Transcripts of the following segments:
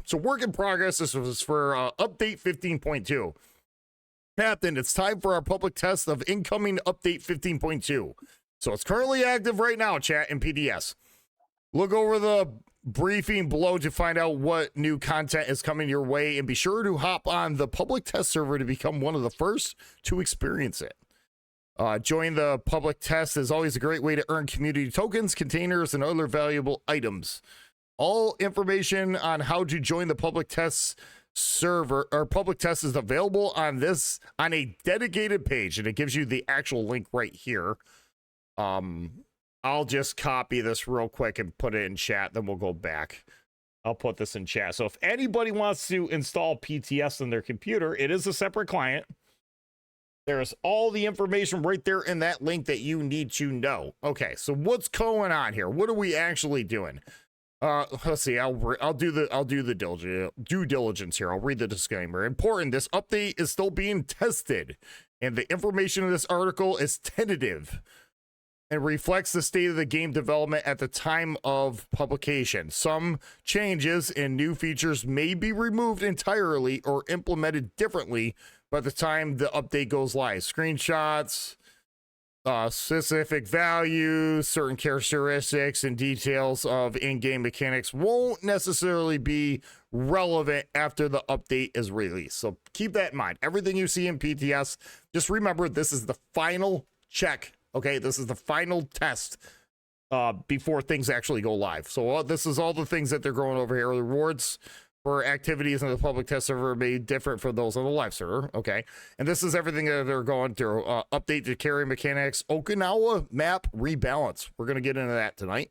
So work in progress. This was for update 15.2. Captain, it's time for our public test of incoming update 15.2. So it's currently active right now, chat in PDS. Look over the briefing below to find out what new content is coming your way, and be sure to hop on the public test server to become one of the first to experience it. Join the public test is always a great way to earn community tokens, containers, and other valuable items. All information on how to join the public test server or public test is available on a dedicated page, and it gives you the actual link right here. I'll just copy this real quick and put it in chat, then we'll go back. I'll put this in chat. So if anybody wants to install PTS on their computer, it is a separate client. There's all the information right there in that link that you need to know. Okay, so what's going on here? What are we actually doing? Let's see. I'll do the due diligence here. I'll read the disclaimer. Important: this update is still being tested, and the information in this article is tentative and reflects the state of the game development at the time of publication. Some changes and new features may be removed entirely or implemented differently by the time the update goes live. Screenshots, specific values, certain characteristics, and details of in-game mechanics won't necessarily be relevant after the update is released. So keep that in mind. Everything you see in PTS, just remember this is the final check. Okay, this is the final test before things actually go live. So this is all the things that they're going over here. The rewards for activities in the public test server may be different from those on the live server. Okay, and this is everything that they're going through. Update to carry mechanics, Okinawa map rebalance. We're going to get into that tonight.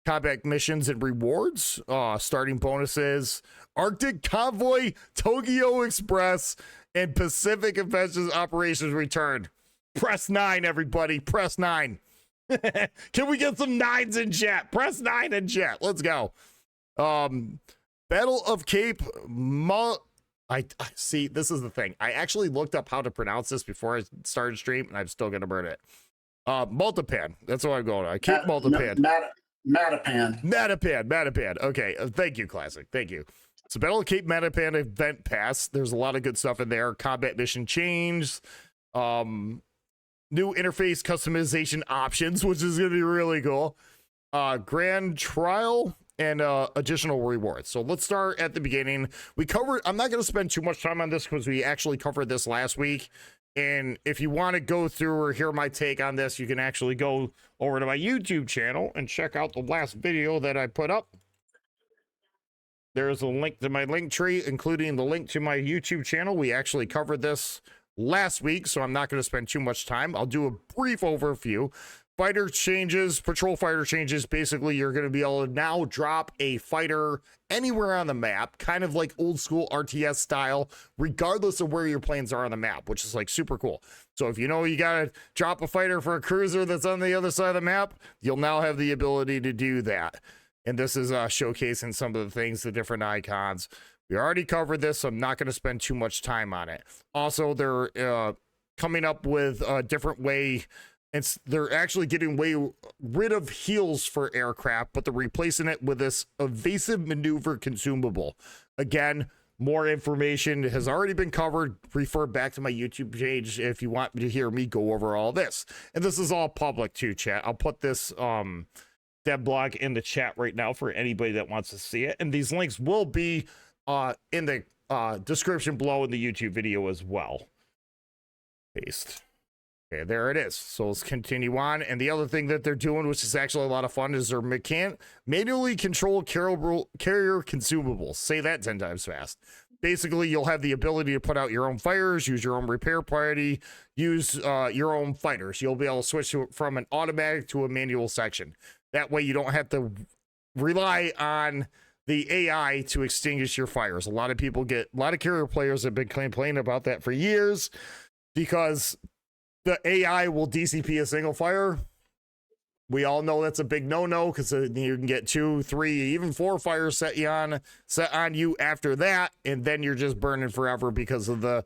Combat missions and rewards, starting bonuses, Arctic Convoy, Tokyo Express, and Pacific Adventures operations return. Press 9, everybody. Press 9. Can we get some 9s in chat? Press 9 in chat. Let's go. Battle of Cape I see, this is the thing. I actually looked up how to pronounce this before I started stream, and I'm still going to burn it. Multipan. That's what I'm going on. Cape Multipan. Matapan. Okay. Thank you, Classic. Thank you. So Battle of Cape Matapan event pass. There's a lot of good stuff in there. Combat mission change. New interface customization options, which is going to be really cool. Grand trial and additional rewards. So let's start at the beginning. I'm not going to spend too much time on this because we actually covered this last week. And if you want to go through or hear my take on this, you can actually go over to my YouTube channel and check out the last video that I put up. There's a link to my link tree, including the link to my YouTube channel. We actually covered this last week, so I'm not going to spend too much time. I'll do a brief overview. Fighter changes, patrol fighter changes. Basically, you're going to be able to now drop a fighter anywhere on the map, kind of like old school RTS style, regardless of where your planes are on the map, which is like super cool. So if you know you got to drop a fighter for a cruiser that's on the other side of the map, you'll now have the ability to do that. And this is showcasing some of the things, the different icons. We already covered this, so I'm not going to spend too much time on it. Also, they're coming up with a different way. They're actually getting rid of heals for aircraft, but they're replacing it with this evasive maneuver consumable. Again, more information has already been covered. Refer back to my YouTube page if you want to hear me go over all this. And this is all public too, chat. I'll put this dev blog in the chat right now for anybody that wants to see it. And these links will be in the description below in the YouTube video as well. Paste. Okay, there it is. So let's continue on. And the other thing that they're doing, which is actually a lot of fun, is they're manually control carrier consumables. Say that 10 times fast. Basically, you'll have the ability to put out your own fires, use your own repair priority, use your own fighters. You'll be able to switch from an automatic to a manual section. That way you don't have to rely on the AI to extinguish your fires. A lot of carrier players have been complaining about that for years because the AI will DCP a single fire. We all know that's a big no-no because you can get 2, 3, even 4 fires set on you after that, and then you're just burning forever because of the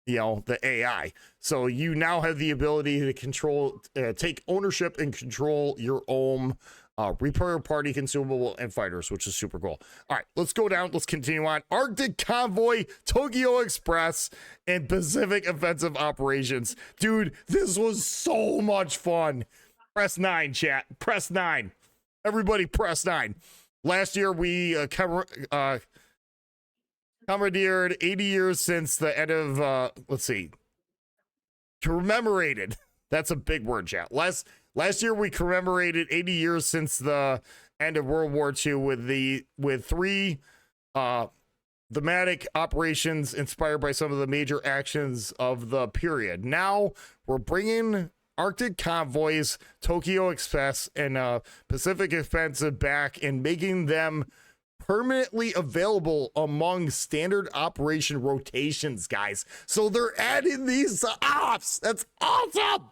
AI. So you now have the ability to control, take ownership and control your own repair party consumable, and fighters, which is super cool. All right, let's go down. Let's continue on. Arctic Convoy, Tokyo Express, and Pacific Offensive Operations. Dude, this was so much fun. Press 9, chat. Press 9. Everybody press 9. Last year, we commemorated 80 years since the end of, commemorated. That's a big word, chat. Last year, we commemorated 80 years since the end of World War II with three thematic operations inspired by some of the major actions of the period. Now, we're bringing Arctic Convoys, Tokyo Express, and Pacific Offensive back and making them permanently available among standard operation rotations, guys. So they're adding these ops. That's awesome.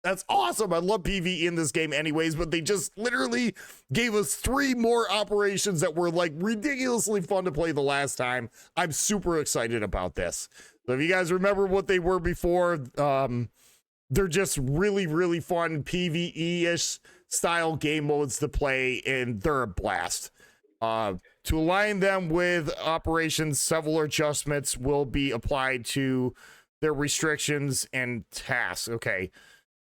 That's awesome. I love PvE in this game anyways, but they just literally gave us 3 more operations that were like ridiculously fun to play the last time. I'm super excited about this. So if you guys remember what they were before, they're just really, really fun PvE-ish style game modes to play, and they're a blast. To align them with operations, several adjustments will be applied to their restrictions and tasks. Okay.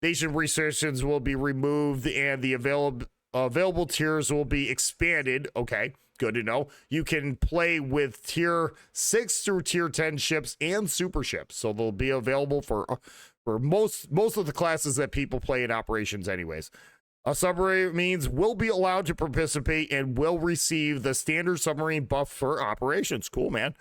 Nation restrictions will be removed and the available tiers will be expanded. Okay, good to know. You can play with tier 6 through tier 10 ships and super ships. So they'll be available for most of the classes that people play in operations anyways. Submarines will be allowed to participate and will receive the standard submarine buff for operations. Cool, man.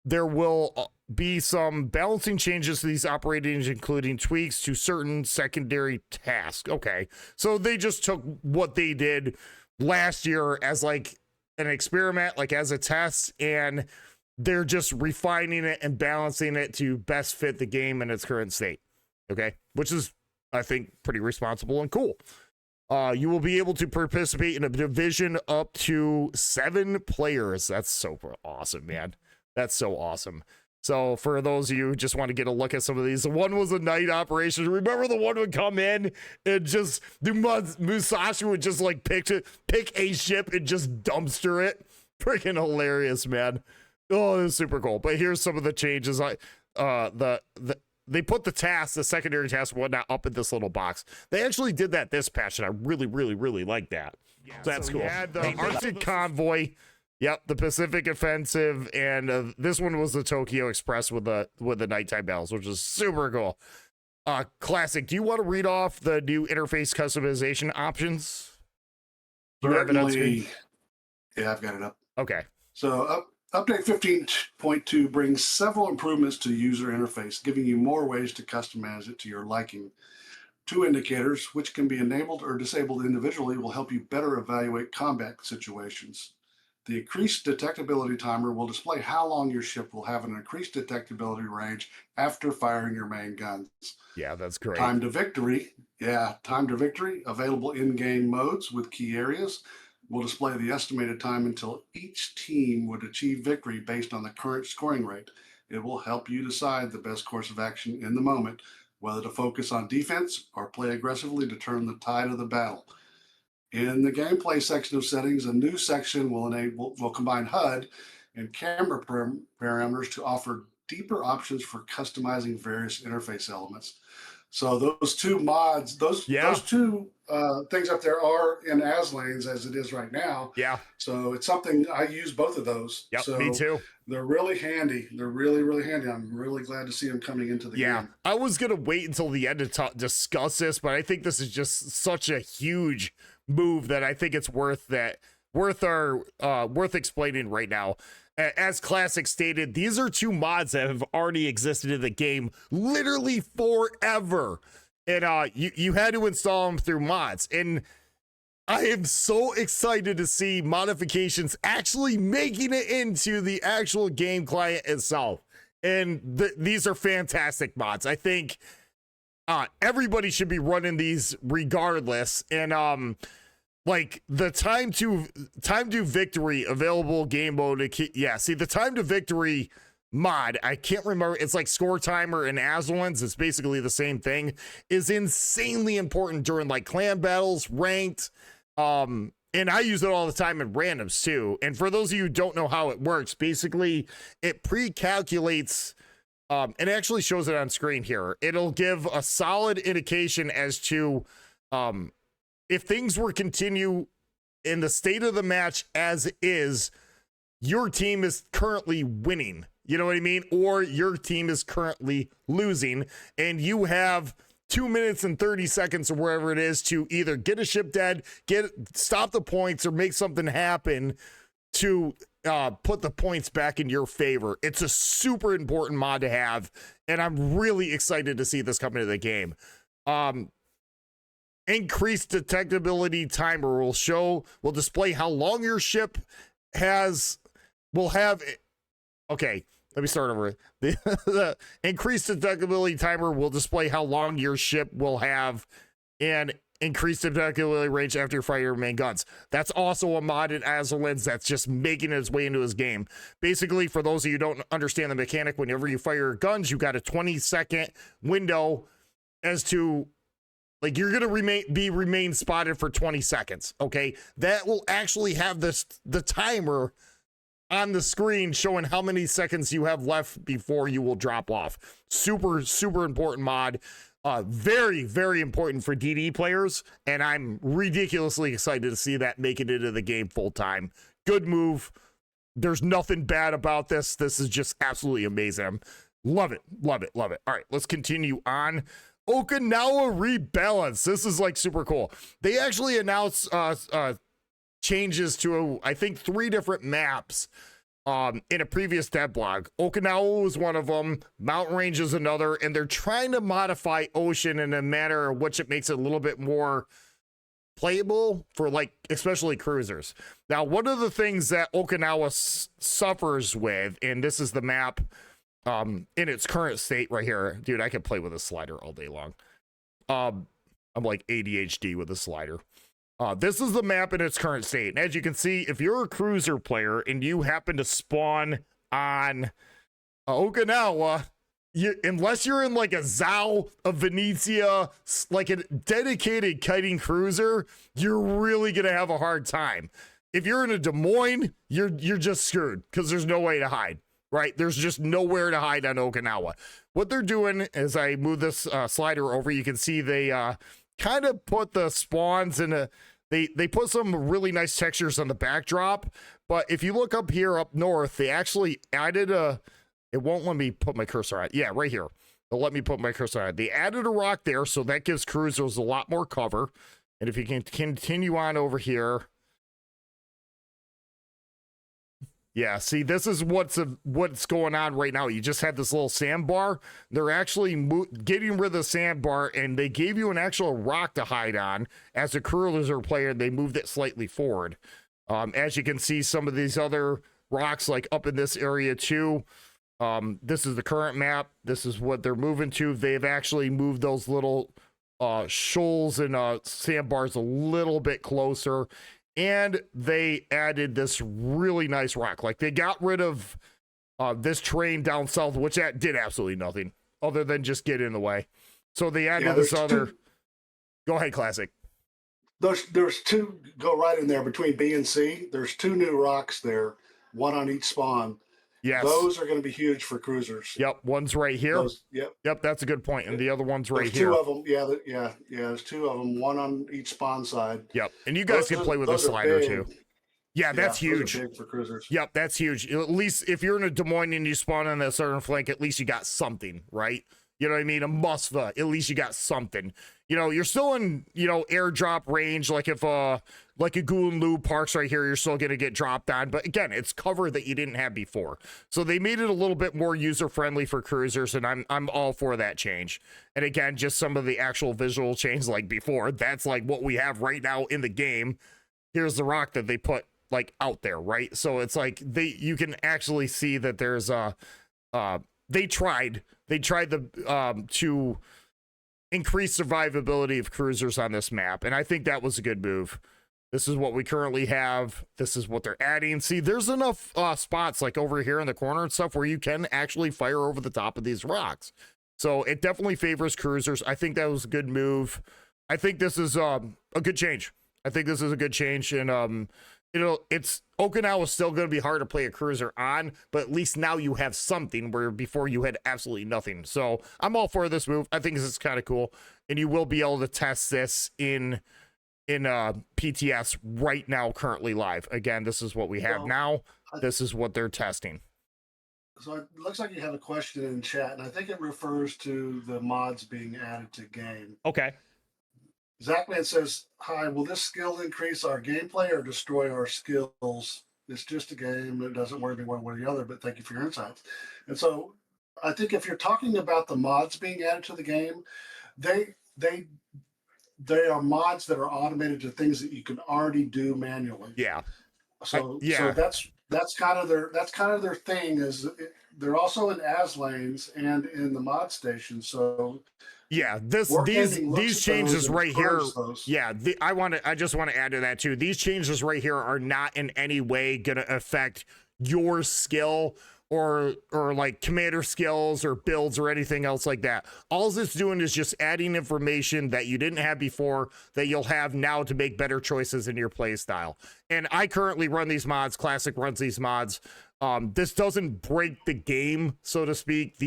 There will be some balancing changes to these operations, including tweaks to certain secondary tasks. Okay, so they just took what they did last year as like an experiment, like as a test, and they're just refining it and balancing it to best fit the game in its current state. Okay, which is, I think, pretty responsible and cool. You will be able to participate in a division up to 7 players. That's super awesome, man. That's so awesome. So for those of you who just want to get a look at some of these, the one was a night operation. Remember the one would come in and just Musashi would just like pick a ship and just dumpster it. Freaking hilarious, man. Oh, it was super cool. But here's some of the changes. They put the secondary tasks and whatnot up in this little box. They actually did that this patch, and I really, really, really like that. Yeah, so that's cool. The Arctic Convoy. Yep, the Pacific Offensive, and this one was the Tokyo Express with the nighttime battles, which is super cool. Classic. Do you want to read off the new interface customization options? Do you have it on screen? Yeah, I've got it up. Okay. So update 15.2 brings several improvements to user interface, giving you more ways to customize it to your liking. 2 indicators, which can be enabled or disabled individually, will help you better evaluate combat situations. The increased detectability timer will display how long your ship will have an increased detectability range after firing your main guns. Yeah, that's great. Time to victory, available in-game modes with key areas, will display the estimated time until each team would achieve victory based on the current scoring rate. It will help you decide the best course of action in the moment, whether to focus on defense or play aggressively to turn the tide of the battle. In the gameplay section of settings, a new section will combine HUD and camera parameters to offer deeper options for customizing various interface elements. So those 2 mods, those 2 things up there are in ASLanes as it is right now. Yeah. So it's something I use both of those. Yep, so me too. They're really handy. They're really, really handy. I'm really glad to see them coming into the game. I was going to wait until the end to discuss this, but I think this is just such a huge move that I think it's worth explaining right now. As Classic stated, these are 2 mods that have already existed in the game literally forever, and you had to install them through mods. And I am so excited to see modifications actually making it into the actual game client itself. And these are fantastic mods. I think everybody should be running these regardless. And like the time to victory available game mode. Yeah, see, the time to victory mod, I can't remember, it's like score timer and Azulans, it's basically the same thing, is insanely important during like clan battles, ranked, and I use it all the time in randoms too. And for those of you who don't know how it works, basically it pre-calculates, it actually shows it on screen here. It'll give a solid indication as to if things were continue in the state of the match as is, your team is currently winning. You know what I mean? Or your team is currently losing, and you have 2 minutes and 30 seconds or wherever it is to either get a ship dead, stop the points, or make something happen to put the points back in your favor. It's a super important mod to have, and I'm really excited to see this come into the game. Increased detectability timer will display how long your ship will have. Okay, let me start over. The increased detectability timer will display how long your ship will have, and increased detectability range after you fire your main guns. That's also a mod in Azulans that's just making its way into his game. Basically, for those of you who don't understand the mechanic, whenever you fire your guns, you got a 20-second window as to, like, you're gonna remain spotted for 20 seconds. Okay, that will actually have the timer on the screen showing how many seconds you have left before you will drop off. Super important mod. Very, very important for DD players, and I'm ridiculously excited to see that make it into the game full time. Good move. There's nothing bad about this. This is just absolutely amazing. Love it. All right, let's continue on. Okinawa Rebalance. This is like super cool. They actually announced changes to, I think, 3 different maps in a previous dev blog. Okinawa was one of them, Mountain Range is another, and they're trying to modify Ocean in a manner in which it makes it a little bit more playable for, like, especially cruisers. Now, one of the things that Okinawa suffers with, and this is the map in its current state right here. Dude, I could play with a slider all day long. I'm like ADHD with a slider. This is the map in its current state. And as you can see, if you're a cruiser player and you happen to spawn on Okinawa, unless you're in like a Zao, a Venezia, like a dedicated kiting cruiser, you're really going to have a hard time. If you're in a Des Moines, you're just screwed because there's no way to hide, right? There's just nowhere to hide on Okinawa. What they're doing, as I move this slider over, you can see they kind of put the spawns in a, they put some really nice textures on the backdrop, but if you look up here up north, they actually added it won't let me put my cursor on it. Yeah, right here. They'll let me put my cursor on it. They added a rock there, so that gives cruisers a lot more cover. And if you can continue on over here. Yeah, see, this is what's going on right now. You just had this little sandbar. They're actually getting rid of the sandbar, and they gave you an actual rock to hide on. As a cruiser player, they moved it slightly forward. As you can see, some of these other rocks, like up in this area too. This is the current map. This is what they're moving to. They've actually moved those little shoals and sandbars a little bit closer. And they added this really nice rock. Like, they got rid of this terrain down south, which did absolutely nothing other than just get in the way. So they added this other. Go ahead, Classic. There's 2 go right in there between B and C. There's 2 new rocks there, one on each spawn. Yes. Those are going to be huge for cruisers. Yep. One's right here. Yep. That's a good point. And the other one's right here. There's 2 of them. Yeah. There's 2 of them, one on each spawn side. Yep. And you guys can play with a slider too. Yeah, that's huge. Big for cruisers. Yep, that's huge. At least if you're in a Des Moines and you spawn on a certain flank, at least you got something, right? You know what I mean? A Musva, at least you got something. You know, you're still in, airdrop range. Like if like a Goonlu parks right here, you're still going to get dropped on. But again, it's cover that you didn't have before. So they made it a little bit more user-friendly for cruisers, and I'm all for that change. And again, just some of the actual visual change like before, that's like what we have right now in the game. Here's the rock that they put like out there, right? So it's like you can actually see that there's they tried to increase survivability of cruisers on this map, and I think that was a good move. This is what we currently have. This is what they're adding. See, there's enough spots like over here in the corner and stuff where you can actually fire over the top of these rocks. So it definitely favors cruisers. I think that was a good move. I think this is a good change. I think this is a good change. And it's Okinawa is still going to be hard to play a cruiser on, but at least now you have something where before you had absolutely nothing. So I'm all for this move. I think this is kind of cool. And you will be able to test this in PTS right now, currently live. Again, this is what we have now. This is what they're testing. So it looks like you have a question in chat, and I think it refers to the mods being added to game. Okay. Zachman says, "Hi, will this skill increase our gameplay or destroy our skills? It's just a game. It doesn't worry me one way or the other, but thank you for your insights." And so I think if you're talking about the mods being added to the game, they are mods that are automated to things that you can already do manually. Yeah. So that's kind of their thing. They're also in as lanes and in the mod station. So yeah, these changes right here. Yeah, I just want to add to that too. These changes right here are not in any way going to affect your skill or like commander skills or builds or anything else like that. All it's doing is just adding information that you didn't have before that you'll have now to make better choices in your play style. And I currently run these mods. Classic runs these mods. This doesn't break the game, so to speak.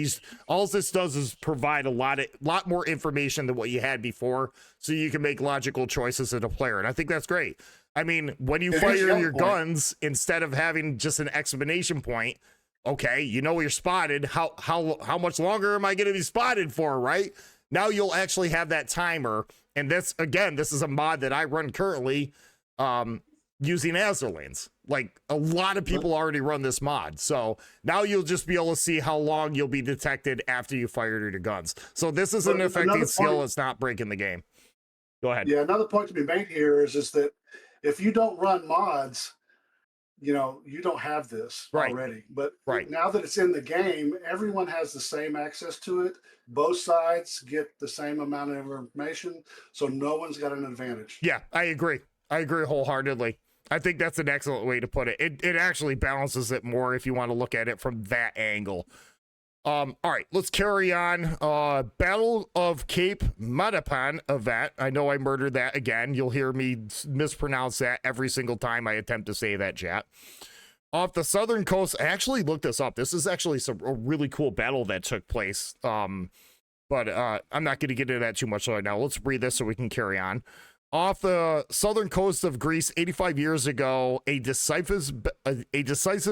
All this does is provide a lot more information than what you had before, so you can make logical choices as a player. And I think that's great. I mean, when you fire your guns, instead of having just an exclamation point, okay, you know you're spotted. How much longer am I going to be spotted for, right? Now you'll actually have that timer. And this is a mod that I run currently using Azure lanes. Like, a lot of people already run this mod. So now you'll just be able to see how long you'll be detected after you fired your guns. So this isn't affecting skill. It's not breaking the game. Go ahead. Yeah, another point to be made here is that if you don't run mods, you don't have this already. But now that it's in the game, everyone has the same access to it. Both sides get the same amount of information, so no one's got an advantage. Yeah, I agree wholeheartedly. I think that's an excellent way to put it. It actually balances it more if you want to look at it from that angle. All right, let's carry on. Battle of Cape Matapan event. I know I murdered that again. You'll hear me mispronounce that every single time I attempt to say that, chat. Off the southern coast, I actually looked this up. This is actually a really cool battle that took place. But I'm not going to get into that too much right now. Let's read this so we can carry on. Off the southern coast of Greece, 85 years ago, a decisive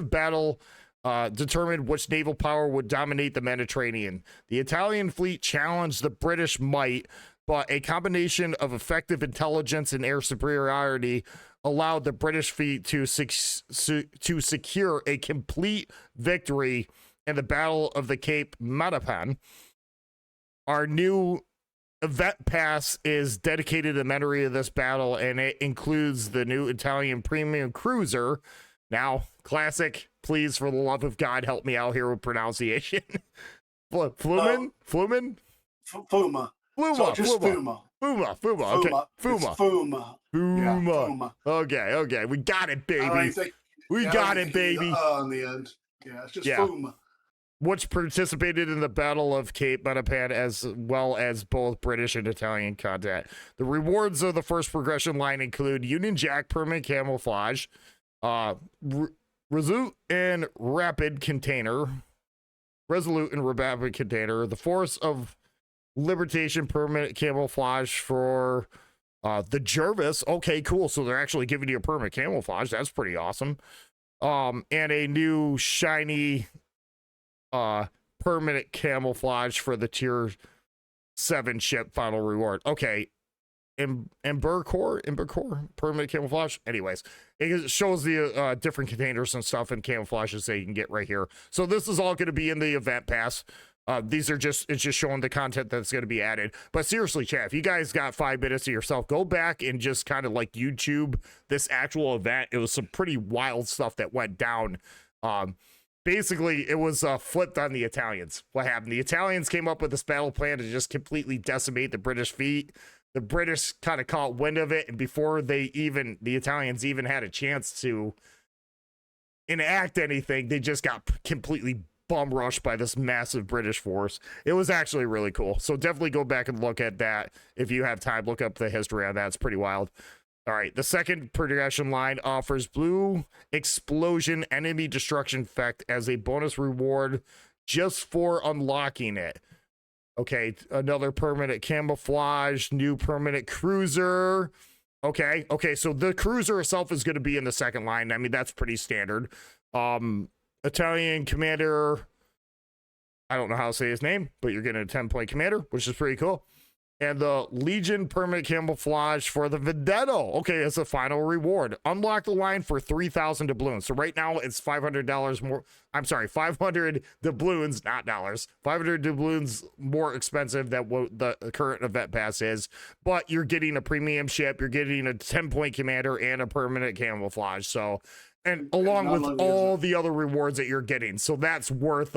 battle determined which naval power would dominate the Mediterranean. The Italian fleet challenged the British might, but a combination of effective intelligence and air superiority allowed the British fleet to secure a complete victory in the Battle of the Cape Matapan. Our new event pass is dedicated to the memory of this battle, and it includes the new Italian premium cruiser. Now, classic, please, for the love of God, help me out here with pronunciation. Flumen? Flumen? Fuma. Fuma. So just Fuma. Fuma. Fuma. Okay. Fuma. Fuma. Fuma. Yeah, Fuma. Okay. We got it, baby. We got it, baby. On the end. Yeah, it's just Fuma. Which participated in the Battle of Cape Matapan as well as both British and Italian contact. The rewards of the first progression line include Union Jack permanent camouflage, Resolute and Rapid Container, the Force of Libertation permanent camouflage for the Jervis. Okay, cool. So they're actually giving you a permanent camouflage. That's pretty awesome. And a new shiny permanent camouflage for the tier 7 ship final reward. Okay. Ember core permanent camouflage. Anyways, it shows the different containers and stuff and camouflages that you can get right here. So this is all going to be in the event pass. It's just showing the content that's going to be added. But seriously, chat, if you guys got 5 minutes of yourself, go back and just kind of like YouTube this actual event. It was some pretty wild stuff that went down. Basically, it was flipped on the Italians. What happened? The Italians came up with this battle plan to just completely decimate the British fleet. the British kind of caught wind of it, and before the Italians even had a chance to enact anything, they just got completely bum rushed by this massive British force. It was actually really cool. So definitely go back and look at that if you have time. Look up the history on that. It's pretty wild. All right, the second progression line offers blue explosion enemy destruction effect as a bonus reward just for unlocking it. Okay, another permanent camouflage, new permanent cruiser. Okay, so the cruiser itself is going to be in the second line. I mean, that's pretty standard. Italian commander, I don't know how to say his name, but you're getting a 10-point commander, which is pretty cool. And the Legion permanent camouflage for the Vendetto. Okay, it's a final reward. Unlock the line for 3,000 doubloons. So right now it's $500 more. I'm sorry, 500 doubloons, not dollars. 500 doubloons more expensive than what the current event pass is. But you're getting a premium ship. You're getting a 10-point commander and a permanent camouflage. So, and along with all the other rewards that you're getting. So that's worth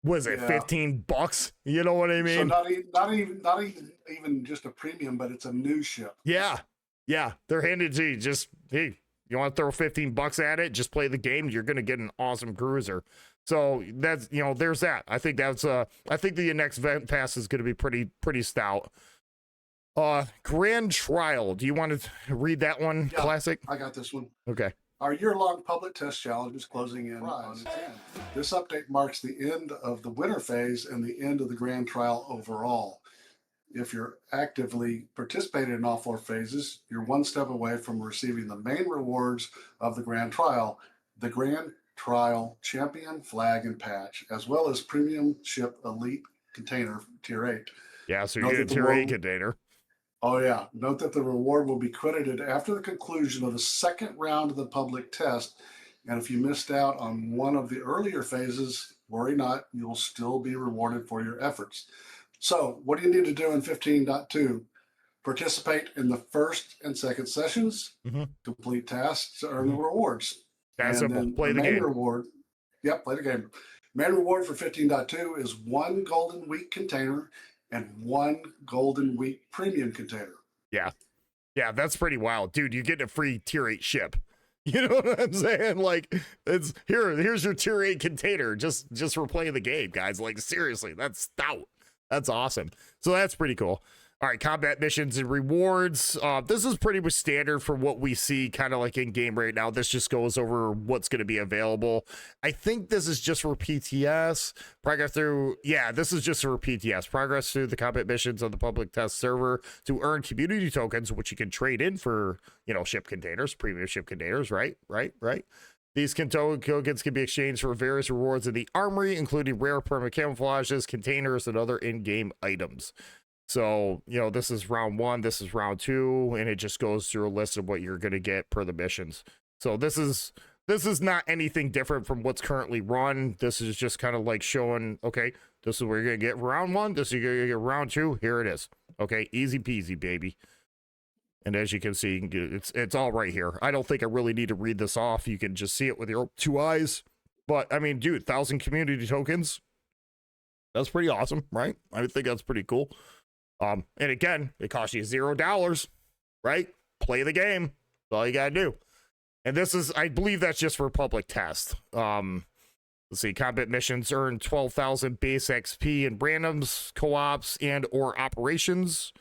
was it $15? You know what I mean? So not even just a premium, but it's a new ship. Yeah. They're handed to you. Just, hey, you want to throw $15 at it? Just play the game. You're going to get an awesome cruiser. So that's, there's that. I think that's I think the next event pass is going to be pretty stout. Grand Trial. Do you want to read that one? Yeah, Classic. I got this one. Okay. Our year-long public test challenge is closing in on its end. This update marks the end of the winter phase and the end of the grand trial overall. If you're actively participating in all 4 phases, you're one step away from receiving the main rewards of the grand trial, the Grand Trial Champion Flag and Patch, as well as Premium Ship Elite Container Tier 8. Yeah, so you get a Tier 8 container. Oh, yeah. Note that the reward will be credited after the conclusion of the second round of the public test. And if you missed out on one of the earlier phases, worry not, you'll still be rewarded for your efforts. So what do you need to do in 15.2? Participate in the first and second sessions, complete tasks to earn the rewards. That's simple. Play the game. Reward, play the game. Main reward for 15.2 is 1 Golden Week container and 1 Golden Week premium container. Yeah, that's pretty wild, dude. You get a free Tier 8 ship. You know what I'm saying? Like, it's here's your Tier 8 container just for playing the game, guys. Like, seriously, that's stout. That's awesome. So that's pretty cool. All right, combat missions and rewards. This is pretty much standard for what we see kind of like in game right now. This just goes over what's going to be available. I think this is just for PTS. This is just for PTS. Progress through the combat missions on the public test server to earn community tokens, which you can trade in for, ship containers, premium ship containers, right? These tokens can be exchanged for various rewards in the armory, including rare permanent camouflages, containers, and other in-game items. So, this is round 1, this is round 2, and it just goes through a list of what you're going to get per the missions. So this is not anything different from what's currently run. This is just kind of like showing, okay, this is where you're going to get round 1, this is you're going to get round 2, here it is. Okay, easy peasy, baby. And as you can see, it's all right here. I don't think I really need to read this off. You can just see it with your 2 eyes. But, I mean, dude, 1,000 community tokens. That's pretty awesome, right? I think that's pretty cool. And again, it costs you $0, right? Play the game. That's all you gotta do. And this is, I believe that's just for public test. Let's see, combat missions earn 12,000 base XP in randoms, co-ops, and or operations.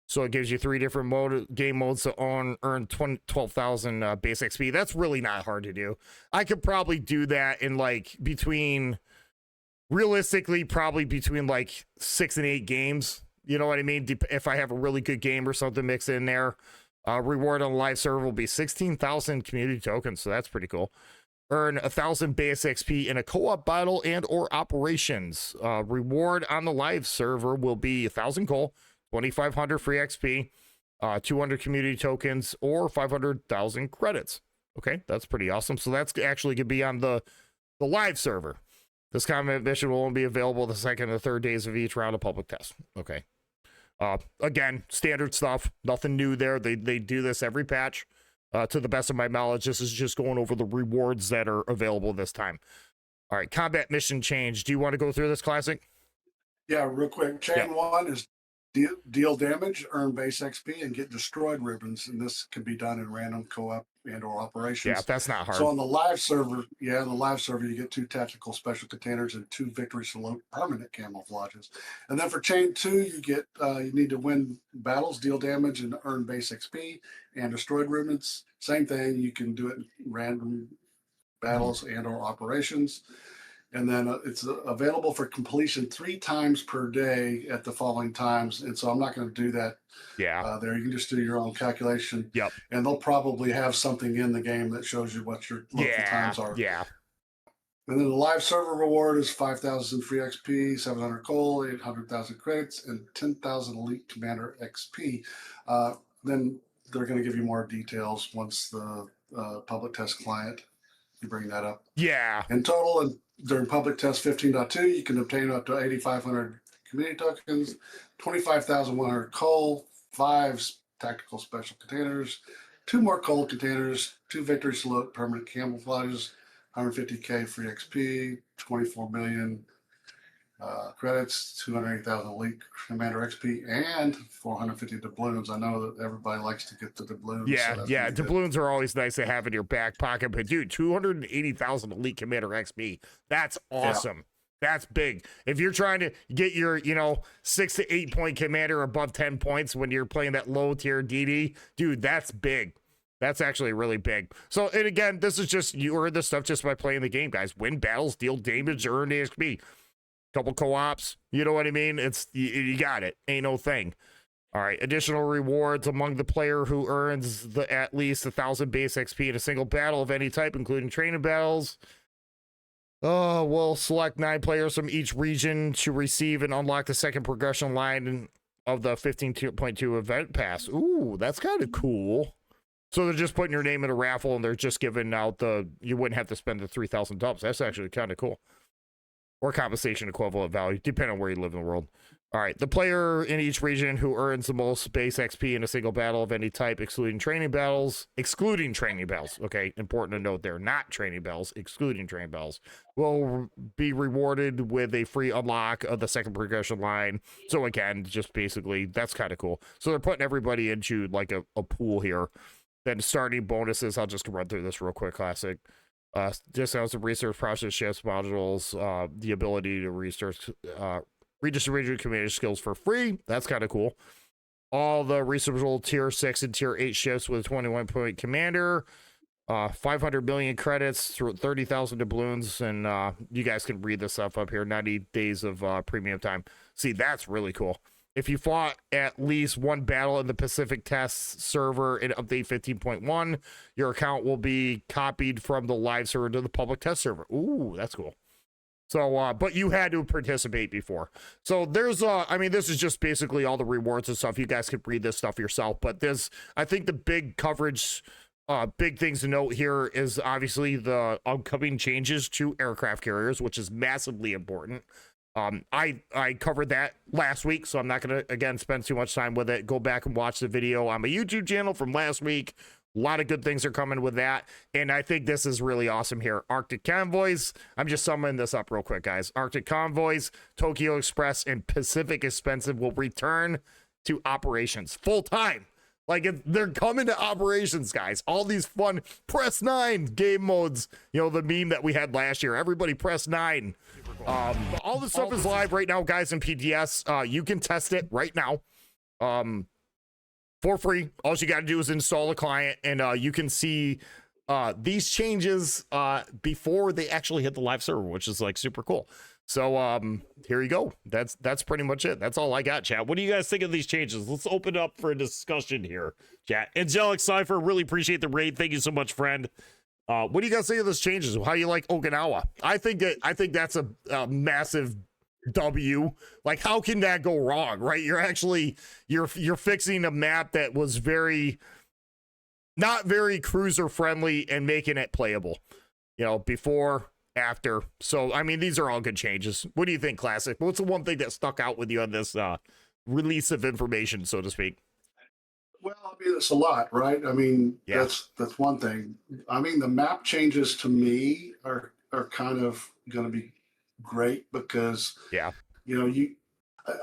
So it gives you 3 different game modes to earn 12,000 base XP. That's really not hard to do. I could probably do that in realistically, probably between 6 and 8 games. You know what I mean? If I have a really good game or something mixed in there. Reward on the live server will be 16,000 community tokens, so that's pretty cool. Earn 1,000 base XP in a co-op battle and or operations. Reward on the live server will be 1,000 gold, 2,500 free XP, 200 community tokens, or 500,000 credits. Okay, that's pretty awesome. So that's actually going to be on the live server. This combat mission will only be available the 2nd and 3rd days of each round of public test. Okay. Again, standard stuff. Nothing new there. They do this every patch. To the best of my knowledge, this is just going over the rewards that are available this time. All right, combat mission change. Do you want to go through this, Classic? Yeah, real quick. Chain 1 is Deal damage, earn base XP, and get destroyed ribbons. And this can be done in random co-op and/or Yeah, operations. that's not So hard. on the live server, on the live server, you get 2 tactical special containers and 2 victory salute permanent camouflages. And then for chain 2, you need to win battles, deal damage, and earn base XP and destroyed ribbons. Same thing. You can do it in random battles and/or operations. And then it's available for completion 3 times per day at the following times. And so I'm not going to do that Yeah. there. You can just do your own calculation, Yep. and they'll probably have something in the game that shows you what your local Yeah. times are. Yeah. And then the live server reward is 5,000 free XP, 700 coal, 800,000 credits, and 10,000 elite commander XP. Then they're going to give you more details once the public test client, you bring that up. Yeah. In total, and during public test 15.2, you can obtain up to 8,500 community tokens, 25,100 coal, 5 tactical special containers, 2 more coal containers, 2 victory salute permanent camouflages, 150k free XP, 24 million credits, 280,000 elite commander XP, and 450 doubloons. I know that everybody likes to get the doubloons. Yeah, so yeah. Doubloons are always nice to have in your back pocket, but dude, 280,000 elite commander XP. That's awesome. Yeah. That's big. If you're trying to get your, 6 to 8 point commander above 10 points when you're playing that low tier DD, dude, that's big. That's actually really big. So, and again, this is just, you earn this stuff just by playing the game, guys. Win battles, deal damage, earn XP. Couple co-ops, you know what I mean? It's, you got it. Ain't no thing. All right, additional rewards among the player who earns at least 1,000 base XP in a single battle of any type, including training battles. We'll select 9 players from each region to receive and unlock the second progression line of the 15.2 event pass. Ooh, that's kind of cool. So they're just putting your name in a raffle and they're just giving out you wouldn't have to spend the 3,000 dubs. That's actually kind of cool. Or compensation equivalent value, depending on where you live in the world. All right, the player in each region who earns the most base XP in a single battle of any type, excluding training battles, okay, important to note there, not training battles, excluding training battles, will be rewarded with a free unlock of the second progression line. So again, just basically, that's kind of cool. So they're putting everybody into like a pool here. Then starting bonuses, I'll just run through this real quick, Classic. Discounts of research process shifts modules, the ability to redistribute your commander skills for free. That's kind of cool. All the researchable tier 6 and tier 8 shifts with 21 point commander, 500 million credits through 30,000 doubloons, and you guys can read this stuff up here. 90 days of premium time. See, that's really cool. If you fought at least one battle in the Pacific Test server in update 15.1, your account will be copied from the live server to the public test server. Ooh, that's cool. So, but you had to participate before. So there's, this is just basically all the rewards and stuff. You guys can read this stuff yourself, but I think the big coverage, big things to note here is obviously the upcoming changes to aircraft carriers, which is massively important. I covered that last week, so I'm not going to, again, spend too much time with it. Go back and watch the video on my YouTube channel from last week. A lot of good things are coming with that, and I think this is really awesome here. Arctic Convoys, I'm just summing this up real quick, guys. Arctic Convoys, Tokyo Express, and Pacific Expensive will return to operations full-time. Like, they're coming to operations, guys. All these fun press 9 game modes. The meme that we had last year. Everybody press 9. All this stuff is live right now, guys, in PTS. You can test it right now for free. All you got to do is install a client, and you can see these changes before they actually hit the live server, which is like super cool. So here you go. That's pretty much it. That's all I got, chat. What do you guys think of these changes? Let's open up for a discussion here, chat. Angelic Cypher, really appreciate the raid. Thank you so much, friend. What do you guys think of those changes? How do you like Okinawa? I think that's a massive W. Like, how can that go wrong, right? You're fixing a map that was not very cruiser friendly and making it playable. Before, after. So, these are all good changes. What do you think, Classic? What's the one thing that stuck out with you on this release of information, so to speak? Well, it's a lot, right? Yeah. That's one thing. The map changes to me are kind of going to be great because yeah, you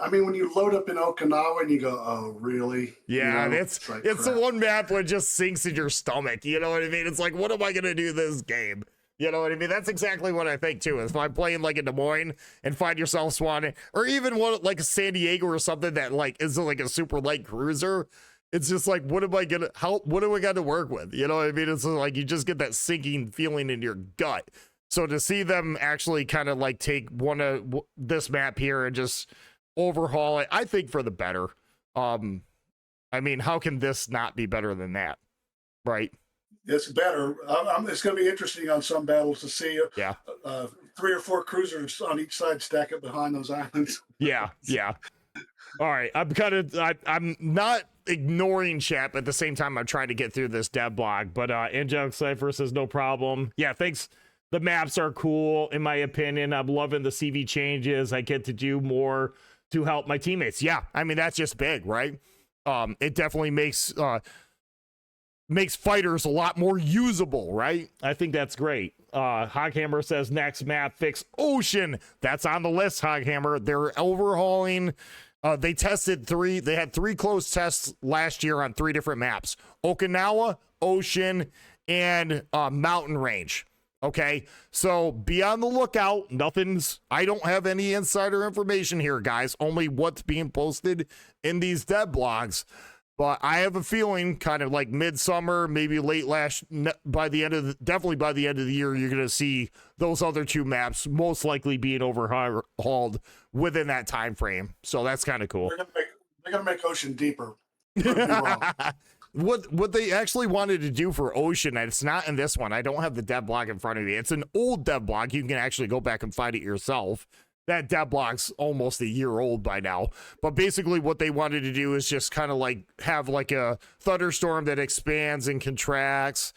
I mean, when you load up in Okinawa and you go, "Oh, really?" Yeah, It's like it's the crap. one map where it just sinks in your stomach. You know what I mean? It's like, what am I gonna do this game? You know what I mean? That's exactly what I think too. If I'm playing like in Des Moines and find yourself spawning, or even one like San Diego or something that like is like a super light cruiser, it's just like, what am I gonna? What do I got to work with? You know what I mean? It's like you just get that sinking feeling in your gut. So to see them actually kind of like take one of this map here and just overhaul it, I think for the better. Um, I mean, how can this not be better than that? Right? It's better. It's going to be interesting on some battles to see Yeah. 3 or 4 cruisers on each side stack up behind those islands. Yeah. Yeah. All right. I'm not ignoring chat, but at the same time, I'm trying to get through this dev blog. But Angelic Cypher says no problem. Yeah. Thanks. The maps are cool, in my opinion. I'm loving the CV changes. I get to do more to help my teammates. Yeah. I mean, that's just big, right? It definitely makes fighters a lot more usable, right? I think that's great. Hoghammer says next map fix Ocean. That's on the list, Hoghammer. They're overhauling. They had 3 closed tests last year on 3 different maps: Okinawa, Ocean, and Mountain Range. Okay, so be on the lookout. I don't have any insider information here, guys, only what's being posted in these dev blogs. But I have a feeling kind of like midsummer, maybe definitely by the end of the year, you're going to see those other 2 maps most likely being overhauled within that time frame. So that's kind of cool. They're gonna make Ocean deeper. Prove me wrong. What they actually wanted to do for Ocean, and it's not in this one. I don't have the dev blog in front of me. It's an old dev blog. You can actually go back and find it yourself. That dev blog's almost a year old by now. But basically what they wanted to do is just kind of like have like a thunderstorm that expands and contracts,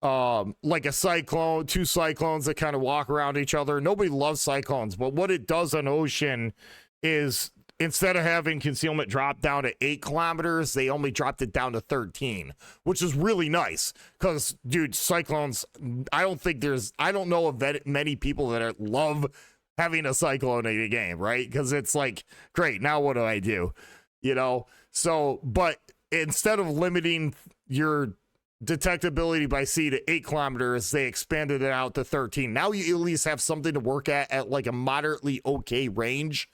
like a cyclone, 2 cyclones that kind of walk around each other. Nobody loves cyclones, but what it does on Ocean is instead of having concealment drop down to 8 kilometers, they only dropped it down to 13, which is really nice. Because, dude, cyclones, I don't know of many people that love having a cyclone in a game, right? Because it's like, great, now what do I do? You know? So, but instead of limiting your detectability by sea to 8 kilometers, they expanded it out to 13. Now you at least have something to work at like a moderately okay range.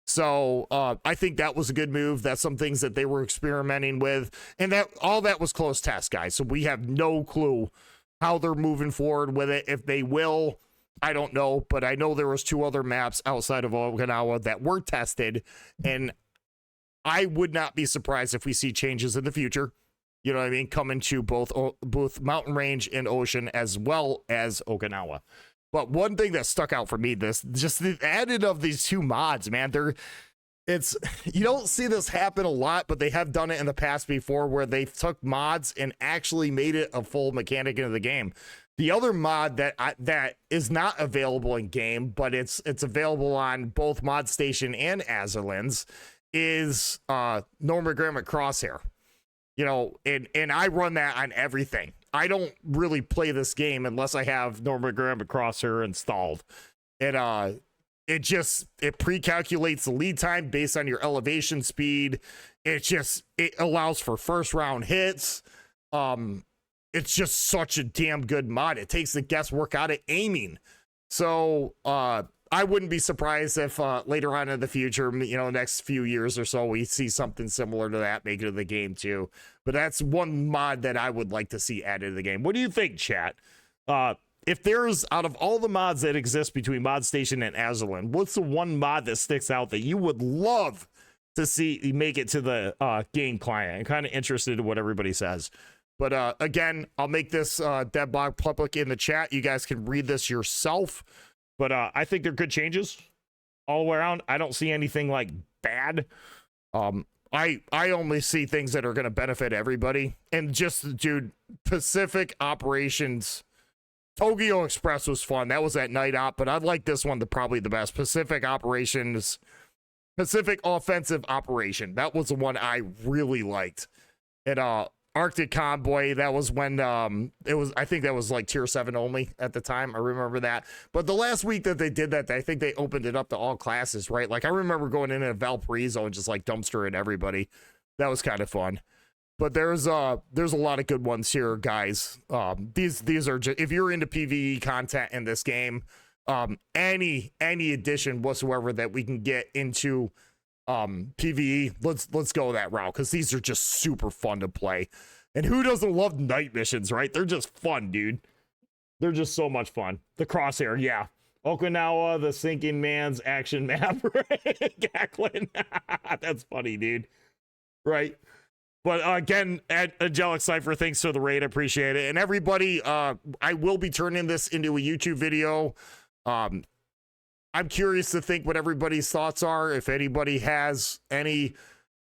So I think that was a good move. That's some things that they were experimenting with. And that all that was close test, guys. So we have no clue how they're moving forward with it. If they will, I don't know, but I know there was 2 other maps outside of Okinawa that were tested, and I would not be surprised if we see changes in the future. You know what I mean? Coming to both Mountain Range and Ocean as well as Okinawa. But one thing that stuck out for me, just the added of these 2 mods, man. You don't see this happen a lot, but they have done it in the past before where they took mods and actually made it a full mechanic into the game. The other mod that is not available in game, but it's available on both Mod Station and Azerlands, is Norma Grummet Crosshair. You know, and I run that on everything. I don't really play this game unless I have Norma Grummet Crosshair installed. And it pre-calculates the lead time based on your elevation speed. It allows for first round hits. It's just such a damn good mod. It takes the guesswork out of aiming. So I wouldn't be surprised if later on in the future, next few years or so, we see something similar to that make it to the game too. But that's one mod that I would like to see added to the game. What do you think, chat? If there's, out of all the mods that exist between Mod Station and Azerland, what's the one mod that sticks out that you would love to see make it to the game client? I'm kind of interested in what everybody says. But again, I'll make this dev blog public in the chat. You guys can read this yourself. But I think they're good changes all the way around. I don't see anything like bad. I only see things that are going to benefit everybody. And just, dude, Pacific Operations, Tokyo Express was fun. That was at night op, but I like this one probably the best. Pacific Offensive Operation. That was the one I really liked. And Arctic Convoy, that was when I think that was like tier 7 only at the time. I remember that. But the last week that they did that, I think they opened it up to all classes, right? Like I remember going in at Valparaiso and just like dumpstering everybody. That was kind of fun. But there's a lot of good ones here, guys. These are just, if you're into PvE content in this game, any addition whatsoever that we can get into PvE, let's go that route, because these are just super fun to play. And who doesn't love night missions, right? They're just fun, dude. They're just so much fun. The Crosshair, yeah. Okinawa, the sinking man's action map, right? Gaklin. That's funny, dude. Right. But again, Angelic Cypher, thanks for the raid. I appreciate it. And everybody, I will be turning this into a YouTube video. I'm curious to think what everybody's thoughts are. If anybody has anything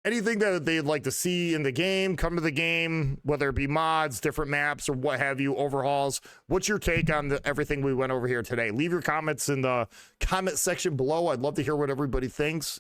that they'd like to see in the game, come to the game, whether it be mods, different maps, or what have you, overhauls. What's your take on everything we went over here today? Leave your comments in the comment section below. I'd love to hear what everybody thinks.